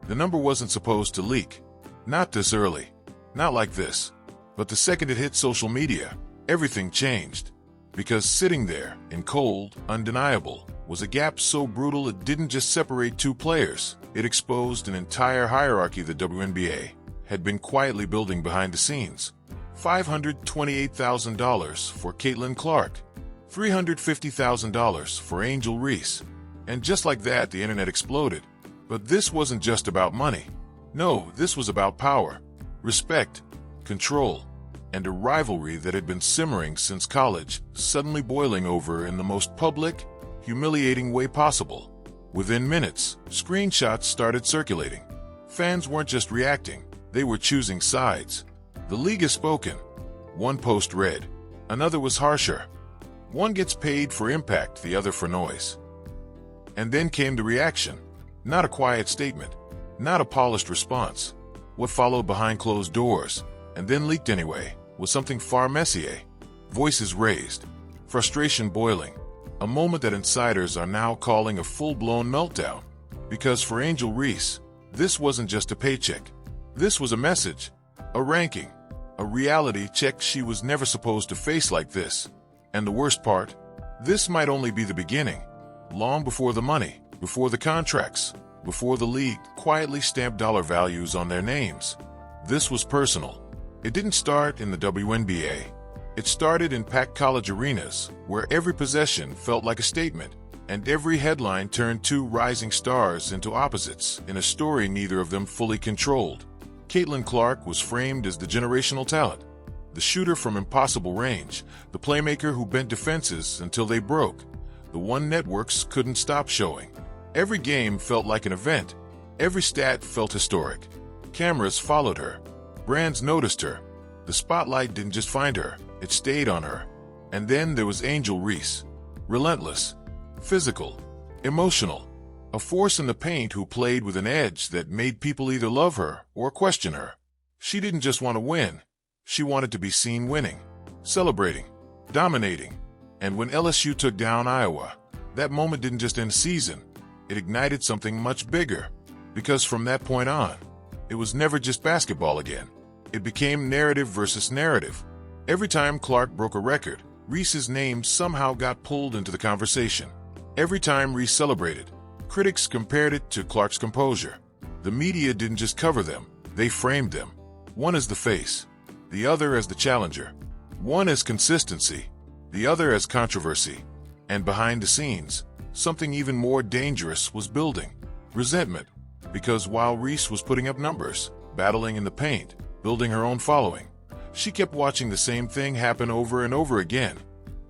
The number wasn't supposed to leak. Not this early. Not like this. But the second it hit social media, everything changed. Because sitting there, in cold, undeniable, was a gap so brutal it didn't just separate two players. It exposed an entire hierarchy the WNBA had been quietly building behind the scenes. $528,000 for Caitlin Clark. $350,000 for Angel Reese. And just like that, the internet exploded. But this wasn't just about money. No, this was about power, respect, control, and a rivalry that had been simmering since college, suddenly boiling over in the most public, humiliating way possible. Within minutes, screenshots started circulating. Fans weren't just reacting, they were choosing sides. The league has spoken. One post read. Another was harsher. One gets paid for impact, the other for noise. And then came the reaction. Not a quiet statement. Not a polished response. What followed behind closed doors, and then leaked anyway, was something far messier. Voices raised. Frustration boiling. A moment that insiders are now calling a full-blown meltdown. Because for Angel Reese, this wasn't just a paycheck. This was a message. A ranking. A reality check she was never supposed to face like this. And the worst part? This might only be the beginning. Long before the money, before the contracts, before the league quietly stamped dollar values on their names. This was personal. It didn't start in the WNBA. It started in packed college arenas, where every possession felt like a statement, and every headline turned two rising stars into opposites in a story neither of them fully controlled. Caitlin Clark was framed as the generational talent, the shooter from impossible range, the playmaker who bent defenses until they broke, the one networks couldn't stop showing. Every game felt like an event. Every stat felt historic. Cameras followed her. Brands noticed her. The spotlight didn't just find her, it stayed on her. And then there was Angel Reese. Relentless, physical, emotional. A force in the paint who played with an edge that made people either love her or question her. She didn't just want to win. She wanted to be seen winning, celebrating, dominating. And when LSU took down Iowa, that moment didn't just end the season. It ignited something much bigger. Because from that point on, it was never just basketball again. It became narrative versus narrative. Every time Clark broke a record, Reese's name somehow got pulled into the conversation. Every time Reese celebrated, critics compared it to Clark's composure. The media didn't just cover them, they framed them. One as the face, the other as the challenger. One as consistency, the other as controversy. And behind the scenes, something even more dangerous was building. Resentment. Because while Reese was putting up numbers, battling in the paint, building her own following, she kept watching the same thing happen over and over again.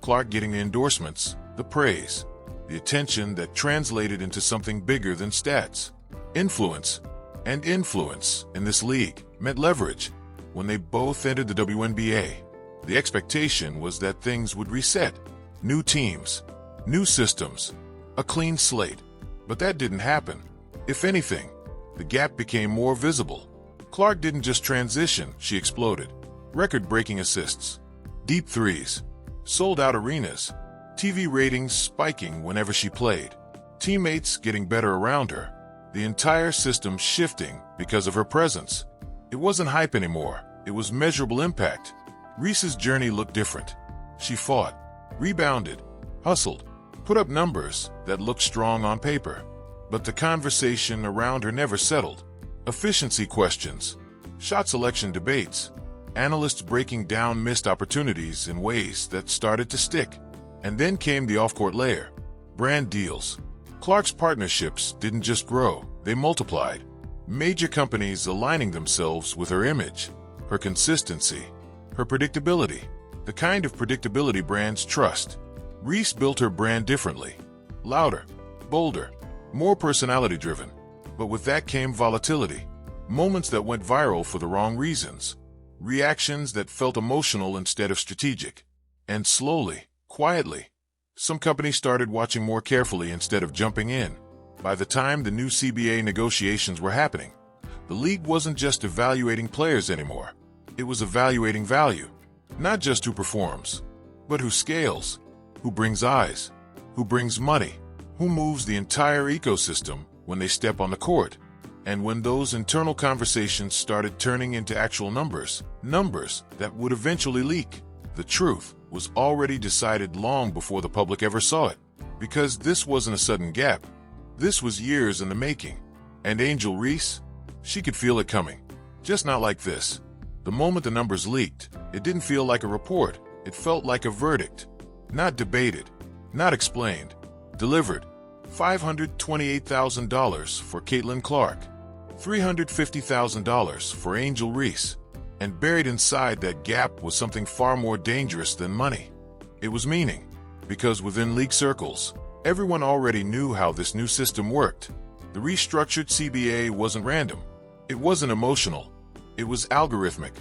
Clark getting the endorsements, the praise, the attention that translated into something bigger than stats. Influence. And influence in this league meant leverage. When they both entered the WNBA, the expectation was that things would reset. New teams, new systems, a clean slate. But that didn't happen. If anything, the gap became more visible. Clark didn't just transition, she exploded. Record-breaking assists, deep threes, sold-out arenas, TV ratings spiking whenever she played, teammates getting better around her, the entire system shifting because of her presence. It wasn't hype anymore, it was measurable impact. Reese's journey looked different. She fought, rebounded, hustled, put up numbers that looked strong on paper. But the conversation around her never settled. Efficiency questions, shot selection debates, analysts breaking down missed opportunities in ways that started to stick. And then came the off-court layer. Brand deals. Clark's partnerships didn't just grow, they multiplied. Major companies aligning themselves with her image, her consistency, her predictability. The kind of predictability brands trust. Reese built her brand differently. Louder, bolder, more personality-driven. But with that came volatility. Moments that went viral for the wrong reasons. Reactions that felt emotional instead of strategic. And slowly, quietly, some companies started watching more carefully instead of jumping in. By the time the new CBA negotiations were happening, the league wasn't just evaluating players anymore. It was evaluating value. Not just who performs, but who scales, who brings eyes, who brings money, who moves the entire ecosystem when they step on the court. And when those internal conversations started turning into actual numbers, numbers that would eventually leak, the truth was already decided long before the public ever saw it. Because this wasn't a sudden gap. This was years in the making. And Angel Reese? She could feel it coming. Just not like this. The moment the numbers leaked, it didn't feel like a report. It felt like a verdict. Not debated. Not explained. Delivered. $528,000 for Caitlin Clark. $350,000 for Angel Reese. And buried inside that gap was something far more dangerous than money. It was meaning. Because within league circles, everyone already knew how this new system worked. The restructured CBA wasn't random. It wasn't emotional. It was algorithmic,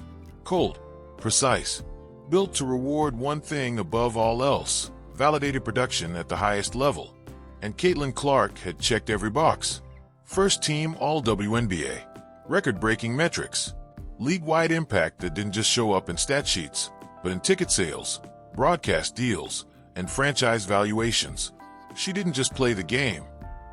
cold, precise, built to reward one thing above all else: validated production at the highest level. And Caitlin Clark had checked every box. First team all WNBA, record-breaking metrics, league-wide impact that didn't just show up in stat sheets, but in ticket sales, broadcast deals, and franchise valuations. She didn't just play the game.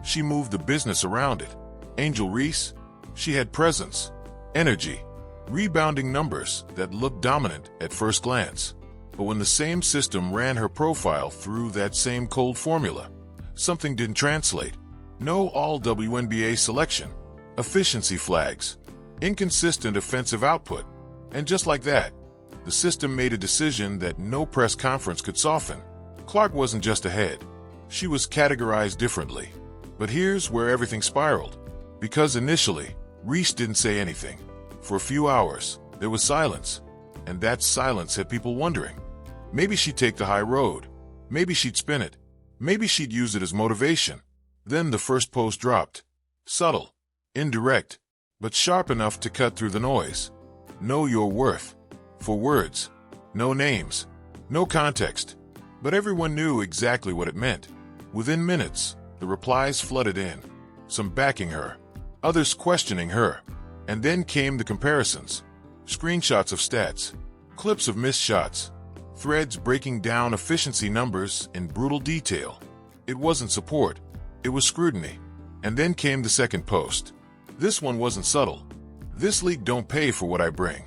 She moved the business around it. Angel Reese? She had presence, energy, rebounding numbers that looked dominant at first glance. But when the same system ran her profile through that same cold formula, something didn't translate. No all-WNBA selection, efficiency flags, inconsistent offensive output. And just like that, the system made a decision that no press conference could soften. Clark wasn't just ahead. She was categorized differently. But here's where everything spiraled. Because initially, Reese didn't say anything. For a few hours, there was silence. And that silence had people wondering. Maybe she'd take the high road. Maybe she'd spin it. Maybe she'd use it as motivation. Then the first post dropped. Subtle, indirect, but sharp enough to cut through the noise. Know your worth. 4 words. No names. No context. But everyone knew exactly what it meant. Within minutes, the replies flooded in. Some backing her. Others questioning her. And then came the comparisons. Screenshots of stats. Clips of missed shots. Threads breaking down efficiency numbers in brutal detail. It wasn't support. It was scrutiny. And then came the second post. This one wasn't subtle. This league don't pay for what I bring.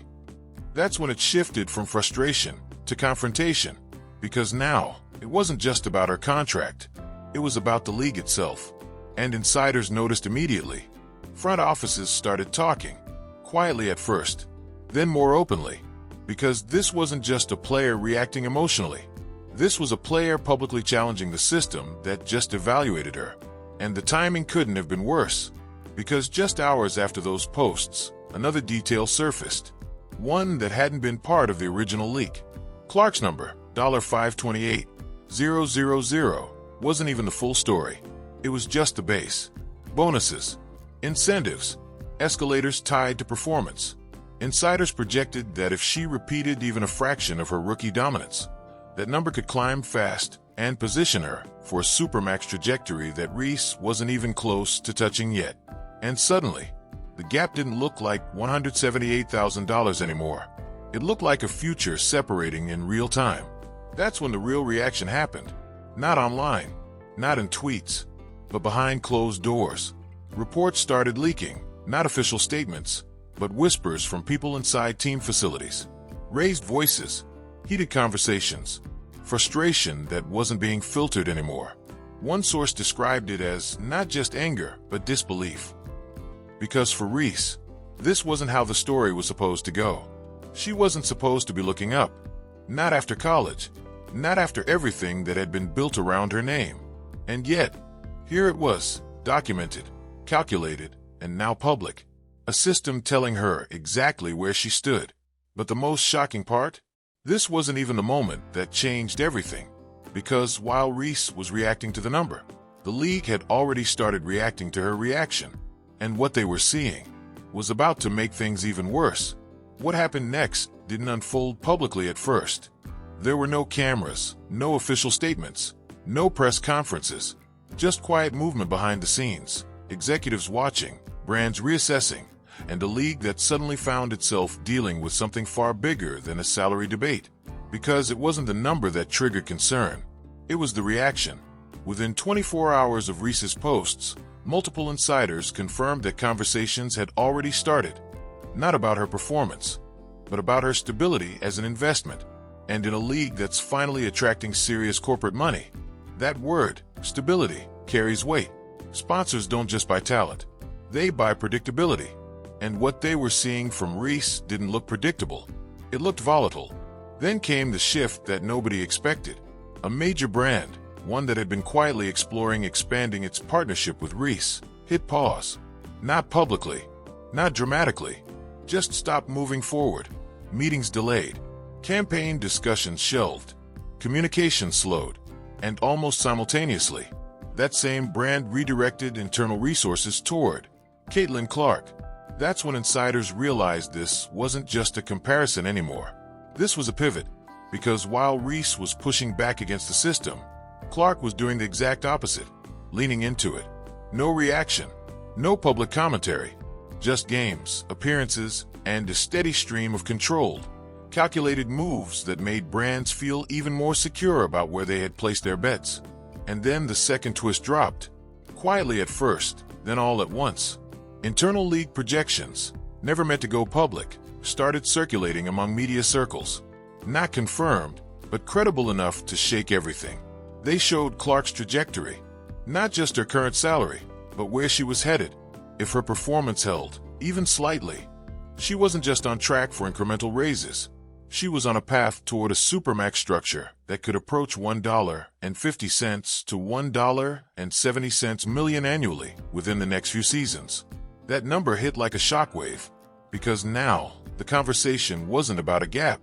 That's when it shifted from frustration to confrontation. Because now, it wasn't just about her contract. It was about the league itself. And insiders noticed immediately. Front offices started talking. Quietly at first. Then more openly. Because this wasn't just a player reacting emotionally. This was a player publicly challenging the system that just evaluated her. And the timing couldn't have been worse. Because just hours after those posts, another detail surfaced. One that hadn't been part of the original leak. Clark's number, $528,000, wasn't even the full story. It was just the base. Bonuses, incentives, escalators tied to performance. Insiders projected that if she repeated even a fraction of her rookie dominance, that number could climb fast and position her for a supermax trajectory that Reese wasn't even close to touching yet. And suddenly, the gap didn't look like $178,000 anymore. It looked like a future separating in real time. That's when the real reaction happened. Not online, not in tweets, but behind closed doors. Reports started leaking, not official statements, but whispers from people inside team facilities. Raised voices, heated conversations, frustration that wasn't being filtered anymore. One source described it as not just anger, but disbelief. Because for Reese, this wasn't how the story was supposed to go. She wasn't supposed to be looking up. Not after college. Not after everything that had been built around her name. And yet, here it was, documented, calculated, and now public. A system telling her exactly where she stood. But the most shocking part? This wasn't even the moment that changed everything. Because while Reese was reacting to the number, the league had already started reacting to her reaction. And what they were seeing was about to make things even worse. What happened next didn't unfold publicly at first. There were no cameras, no official statements, no press conferences, just quiet movement behind the scenes, executives watching, brands reassessing, and a league that suddenly found itself dealing with something far bigger than a salary debate. Because it wasn't the number that triggered concern, it was the reaction. Within 24 hours of Reese's posts, Multiple insiders confirmed that conversations had already started, not about her performance, but about her stability as an investment. And in a league that's finally attracting serious corporate money, that word, stability, carries weight. Sponsors don't just buy talent, they buy predictability. And what they were seeing from Reese didn't look predictable. It looked volatile. Then came the shift that nobody expected. A major brand, one that had been quietly exploring expanding its partnership with Reese, hit pause. Not publicly, not dramatically, just stopped moving forward. Meetings delayed, campaign discussions shelved, communication slowed, and almost simultaneously, that same brand redirected internal resources toward Caitlin Clark. That's when insiders realized this wasn't just a comparison anymore. This was a pivot, because while Reese was pushing back against the system, Clark was doing the exact opposite, leaning into it. No reaction, no public commentary, just games, appearances, and a steady stream of controlled, calculated moves that made brands feel even more secure about where they had placed their bets. And then the second twist dropped, quietly at first, then all at once. Internal league projections, never meant to go public, started circulating among media circles. Not confirmed, but credible enough to shake everything. They showed Clark's trajectory, not just her current salary, but where she was headed. If her performance held, even slightly, she wasn't just on track for incremental raises. She was on a path toward a supermax structure that could approach $1.50 to $1.70 million annually within the next few seasons. That number hit like a shockwave, because now the conversation wasn't about a gap.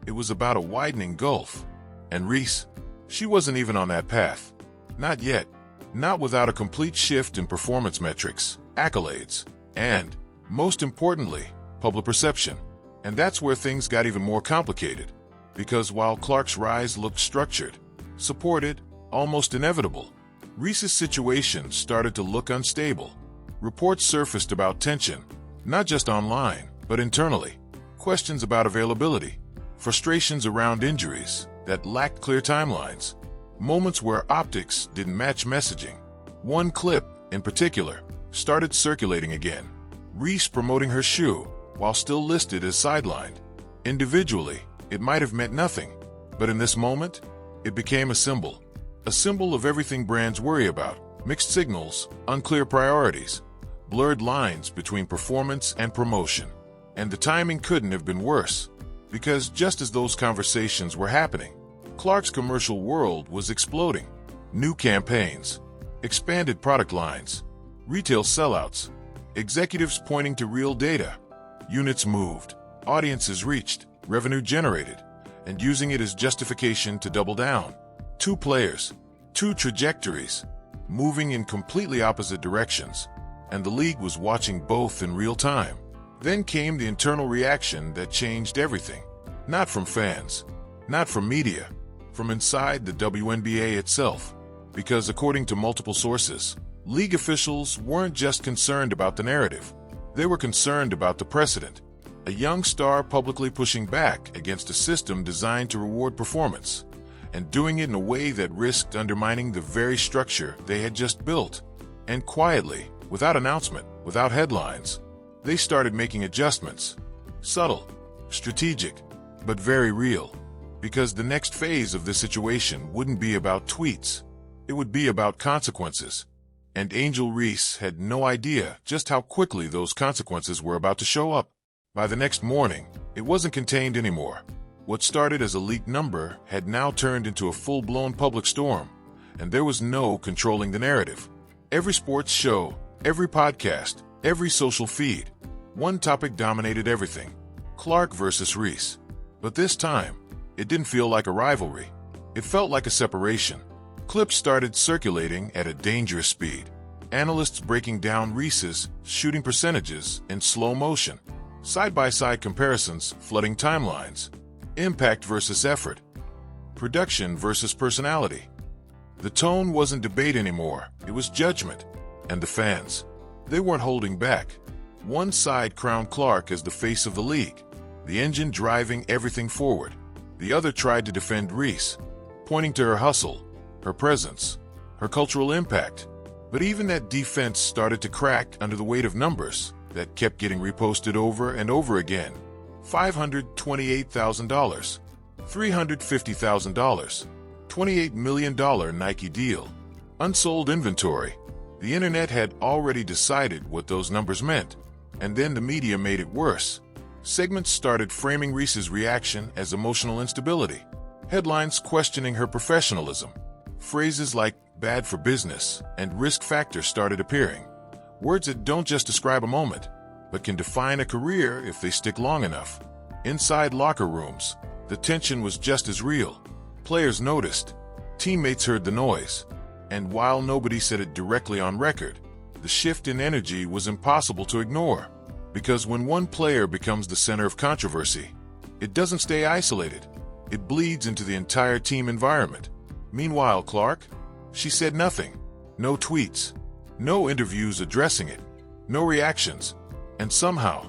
It was about a widening gulf. And Reese, she wasn't even on that path. Not yet. Not without a complete shift in performance metrics, accolades, and, most importantly, public perception. And that's where things got even more complicated. Because while Clark's rise looked structured, supported, almost inevitable, Reese's situation started to look unstable. Reports surfaced about tension, not just online, but internally. Questions about availability, frustrations around injuries that lacked clear timelines, moments where optics didn't match messaging. One clip, in particular, started circulating again. Reese promoting her shoe, while still listed as sidelined. Individually, it might have meant nothing, but in this moment, it became a symbol of everything brands worry about: mixed signals, unclear priorities, blurred lines between performance and promotion. And the timing couldn't have been worse, because just as those conversations were happening, Clark's commercial world was exploding. New campaigns, expanded product lines, retail sellouts, executives pointing to real data, units moved, audiences reached, revenue generated, and using it as justification to double down. Two players, two trajectories, moving in completely opposite directions, and the league was watching both in real time. Then came the internal reaction that changed everything. Not from fans, not from media, from inside the WNBA itself. Because according to multiple sources, league officials weren't just concerned about the narrative. They were concerned about the precedent. A young star publicly pushing back against a system designed to reward performance, and doing it in a way that risked undermining the very structure they had just built. And quietly, without announcement, without headlines, they started making adjustments. Subtle, strategic, but very real. Because the next phase of this situation wouldn't be about tweets. It would be about consequences. And Angel Reese had no idea just how quickly those consequences were about to show up. By the next morning, it wasn't contained anymore. What started as a leaked number had now turned into a full-blown public storm, and there was no controlling the narrative. Every sports show, every podcast, every social feed, one topic dominated everything: Clark versus Reese. But this time, it didn't feel like a rivalry. It felt like a separation. Clips started circulating at a dangerous speed. Analysts breaking down Reese's shooting percentages in slow motion. Side-by-side comparisons flooding timelines. Impact versus effort. Production versus personality. The tone wasn't debate anymore, it was judgment. And the fans, they weren't holding back. One side crowned Clark as the face of the league, the engine driving everything forward. The other tried to defend Reese, pointing to her hustle, her presence, her cultural impact. But even that defense started to crack under the weight of numbers that kept getting reposted over and over again. $528,000, $350,000, $28 million Nike deal, unsold inventory. The internet had already decided what those numbers meant, and then the media made it worse. Segments started framing Reese's reaction as emotional instability, headlines questioning her professionalism. Phrases like bad for business and risk factor started appearing, words that don't just describe a moment, but can define a career if they stick long enough. Inside locker rooms, the tension was just as real. Players noticed, teammates heard the noise, and while nobody said it directly on record, the shift in energy was impossible to ignore. Because when one player becomes the center of controversy, it doesn't stay isolated. It bleeds into the entire team environment. Meanwhile, Clark, she said nothing. No tweets, no interviews addressing it, no reactions. And somehow,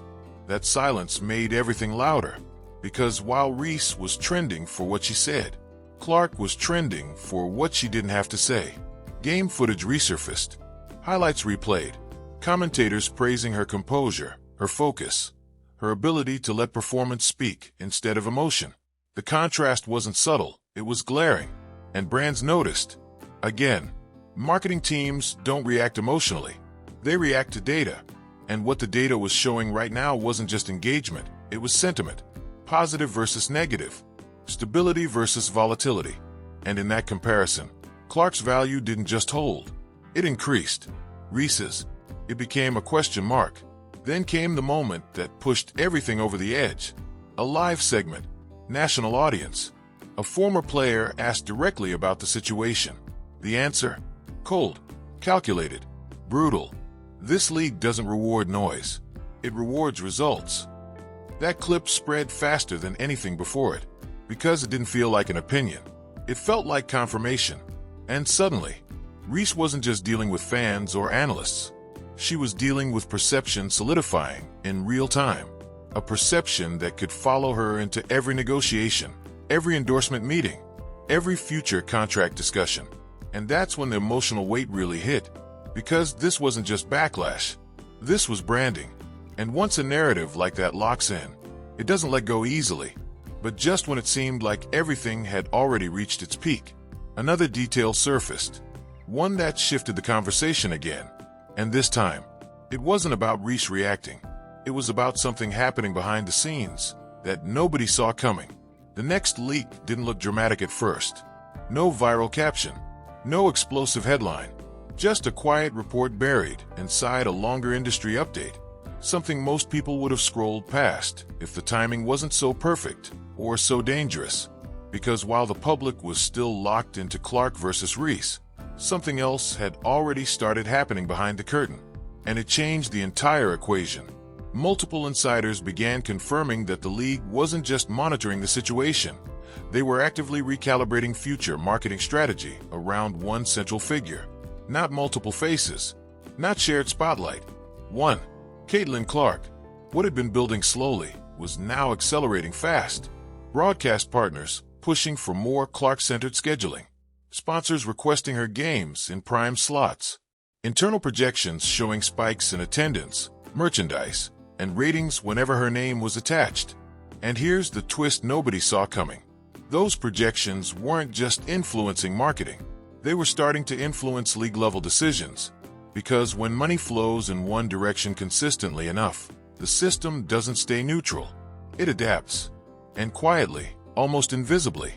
that silence made everything louder. Because while Reese was trending for what she said, Clark was trending for what she didn't have to say. Game footage resurfaced, highlights replayed, commentators praising her composure, her focus, her ability to let performance speak instead of emotion. The contrast wasn't subtle, it was glaring, and brands noticed. Again, marketing teams don't react emotionally, they react to data. And what the data was showing right now wasn't just engagement, it was sentiment. Positive versus negative, stability versus volatility. And in that comparison, Clark's value didn't just hold, it increased. Reese's, it became a question mark. Then came the moment that pushed everything over the edge. A live segment, national audience. A former player asked directly about the situation. The answer? Cold, calculated, brutal. This league doesn't reward noise. It rewards results. That clip spread faster than anything before it, because it didn't feel like an opinion. It felt like confirmation. And suddenly, Reese wasn't just dealing with fans or analysts. She was dealing with perception solidifying in real time. A perception that could follow her into every negotiation, every endorsement meeting, every future contract discussion. And that's when the emotional weight really hit. Because this wasn't just backlash. This was branding. And once a narrative like that locks in, it doesn't let go easily. But just when it seemed like everything had already reached its peak, another detail surfaced. One that shifted the conversation again. And this time, it wasn't about Reese reacting. It was about something happening behind the scenes that nobody saw coming. The next leak didn't look dramatic at first. No viral caption, no explosive headline, just a quiet report buried inside a longer industry update. Something most people would have scrolled past if the timing wasn't so perfect or so dangerous. Because while the public was still locked into Clark versus Reese, something else had already started happening behind the curtain, and it changed the entire equation. Multiple insiders began confirming that the league wasn't just monitoring the situation, they were actively recalibrating future marketing strategy around one central figure. Not multiple faces, not shared spotlight. One, Caitlin Clark. What had been building slowly was now accelerating fast. Broadcast partners pushing for more Clark-centered scheduling. Sponsors requesting her games in prime slots. Internal projections showing spikes in attendance, merchandise, and ratings whenever her name was attached. And here's the twist nobody saw coming. Those projections weren't just influencing marketing. They were starting to influence league-level decisions. Because when money flows in one direction consistently enough, the system doesn't stay neutral. It adapts. And quietly, almost invisibly,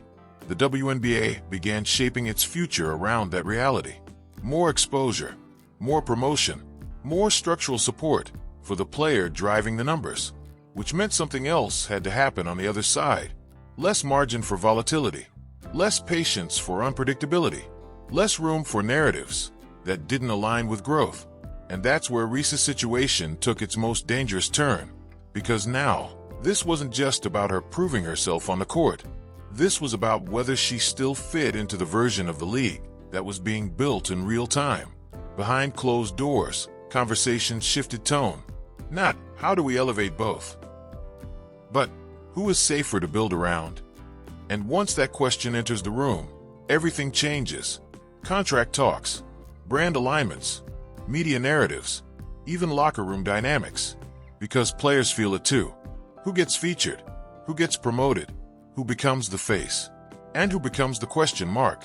the WNBA began shaping its future around that reality. More exposure, more promotion, more structural support for the player driving the numbers, which meant something else had to happen on the other side. Less margin for volatility, less patience for unpredictability, less room for narratives that didn't align with growth. And that's where Reese's situation took its most dangerous turn. Because now, this wasn't just about her proving herself on the court. This was about whether she still fit into the version of the league that was being built in real time. Behind closed doors, conversations shifted tone. Not, how do we elevate both? But, who is safer to build around? And once that question enters the room, everything changes. Contract talks, brand alignments, media narratives, even locker room dynamics. Because players feel it too. Who gets featured? Who gets promoted? Who becomes the face? And who becomes the question mark?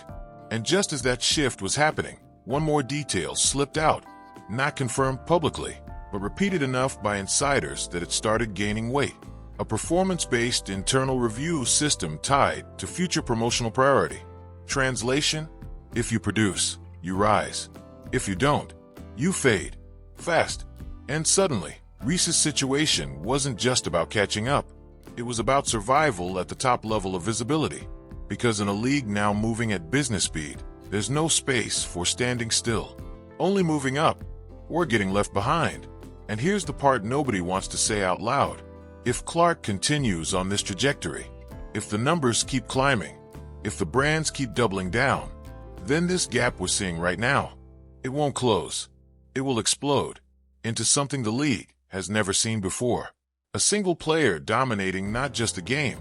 And just as that shift was happening, one more detail slipped out, not confirmed publicly, but repeated enough by insiders that it started gaining weight. A performance-based internal review system tied to future promotional priority. Translation: if you produce, you rise. If you don't, you fade. Fast. And suddenly, Reese's situation wasn't just about catching up. It was about survival at the top level of visibility. Because in a league now moving at business speed, there's no space for standing still. Only moving up, or getting left behind. And here's the part nobody wants to say out loud. If Clark continues on this trajectory, if the numbers keep climbing, if the brands keep doubling down, then this gap we're seeing right now, it won't close. It will explode into something the league has never seen before. A single player dominating not just the game,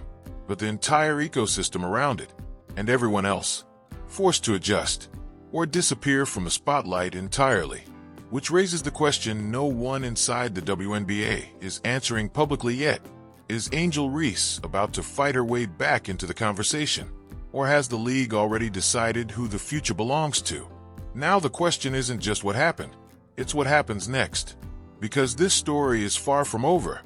but the entire ecosystem around it, and everyone else, forced to adjust, or disappear from the spotlight entirely. Which raises the question no one inside the WNBA is answering publicly yet. Is Angel Reese about to fight her way back into the conversation? Or has the league already decided who the future belongs to? Now the question isn't just what happened, it's what happens next. Because this story is far from over,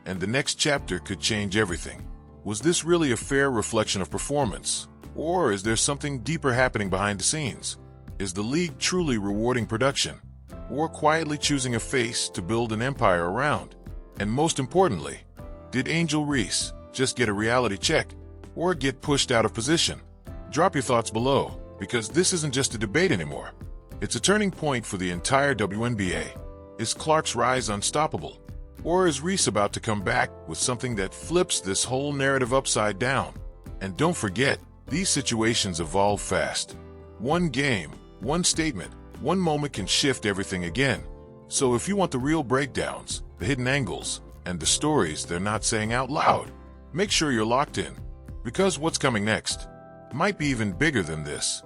and the next chapter could change everything. Was this really a fair reflection of performance? Or is there something deeper happening behind the scenes? Is the league truly rewarding production? Or quietly choosing a face to build an empire around? And most importantly, did Angel Reese just get a reality check or get pushed out of position? Drop your thoughts below, because this isn't just a debate anymore. It's a turning point for the entire WNBA. Is Clark's rise unstoppable? Or is Reese about to come back with something that flips this whole narrative upside down? And don't forget, these situations evolve fast. One game, one statement, one moment can shift everything again. So if you want the real breakdowns, the hidden angles, and the stories they're not saying out loud, make sure you're locked in. Because what's coming next might be even bigger than this.